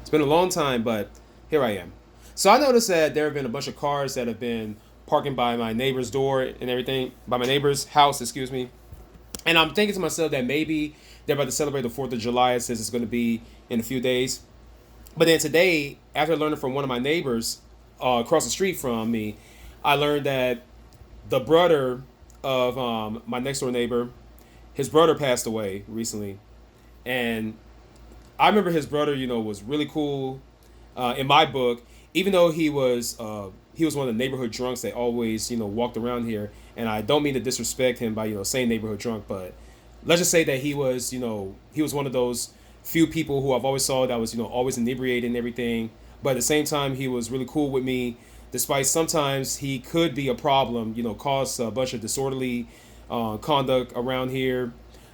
It's been a long time, but here I am. So I noticed that there have been a bunch of cars that have been parking by my neighbor's door and everything, by my neighbor's house, excuse me. And I'm thinking to myself that maybe they're about to celebrate the 4th of July since it's going to be in a few days. But then today, after learning from one of my neighbors across the street from me, I learned that the brother of my next door neighbor, his brother passed away recently. And I remember his brother, was really cool in my book, even though he was one of the neighborhood drunks that always, walked around here. And I don't mean to disrespect him by, saying neighborhood drunk, but let's just say that he was one of those few people who I've always saw that was, always inebriated and everything. But at the same time, he was really cool with me, despite sometimes he could be a problem, cause a bunch of disorderly conduct around here.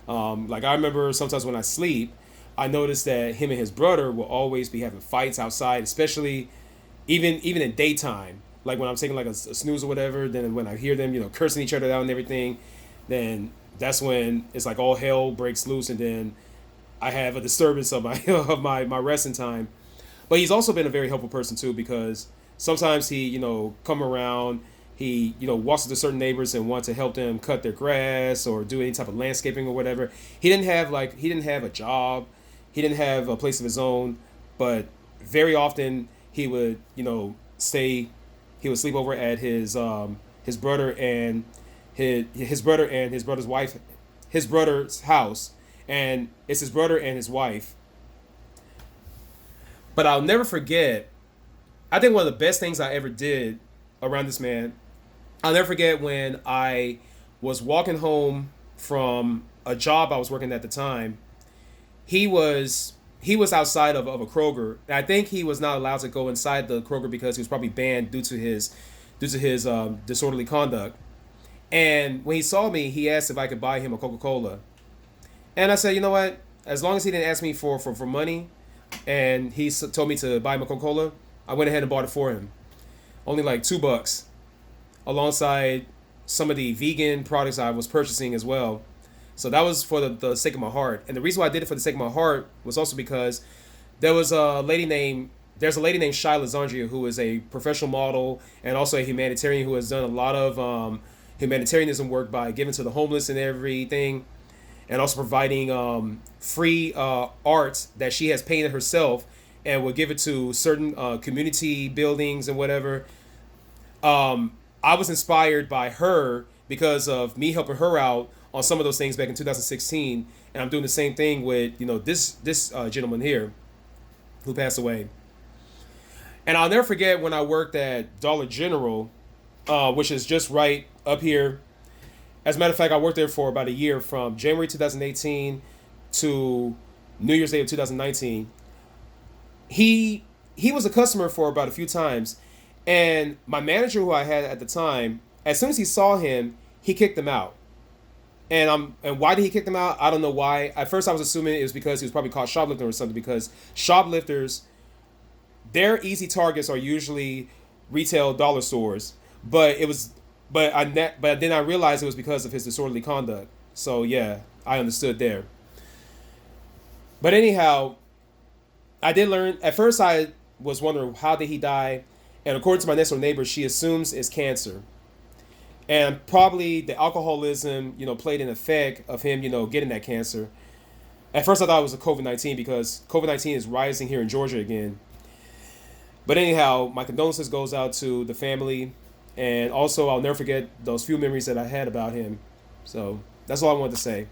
Like I remember sometimes when I sleep, I noticed that him and his brother will always be having fights outside, especially even in daytime. Like when I'm taking like a snooze or whatever, then when I hear them, cursing each other out and everything, then that's when it's like all hell breaks loose, and then I have a disturbance of my of my resting time. But he's also been a very helpful person too, because sometimes he come around. He walks to certain neighbors and wants to help them cut their grass or do any type of landscaping or whatever. He didn't have a job, he didn't have a place of his own, but very often he would stay he would sleep over at his brother and his brother and his brother's wife, his brother's house, and it's his brother and his wife. But I'll never forget. I think one of the best things I ever did around this man. I'll never forget when I was walking home from a job I was working at the time. He was outside of a Kroger. And I think he was not allowed to go inside the Kroger because he was probably banned due to his disorderly conduct. And when he saw me, he asked if I could buy him a Coca-Cola. And I said, you know what? As long as he didn't ask me for money, and he told me to buy him a Coca-Cola, I went ahead and bought it for him. Only like $2, alongside some of the vegan products I was purchasing as well. So that was for the sake of my heart. And the reason why I did it for the sake of my heart was also because there's a lady named Shy Lazandria who is a professional model and also a humanitarian who has done a lot of humanitarianism work by giving to the homeless and everything, and also providing free art that she has painted herself and will give it to certain community buildings and whatever. I was inspired by her because of me helping her out on some of those things back in 2016, and I'm doing the same thing with this gentleman here who passed away. And I'll never forget when I worked at Dollar General, which is just right up here. As a matter of fact, I worked there for about a year, from January 2018 to New Year's Day of 2019. He was a customer for about a few times, and my manager, who I had at the time, as soon as he saw him, he kicked him out. And why did he kick him out? I don't know why. At first, I was assuming it was because he was probably caught shoplifting or something. Because shoplifters, their easy targets are usually retail dollar stores. But it was, but then I realized it was because of his disorderly conduct. So yeah, I understood there. But anyhow, I did learn. At first, I was wondering how did he die, and according to my next door neighbor, she assumes it's cancer, and probably the alcoholism, played an effect of him, getting that cancer. At first, I thought it was a COVID-19 because COVID-19 is rising here in Georgia again. But anyhow, my condolences goes out to the family, and also I'll never forget those few memories that I had about him. So that's all I wanted to say.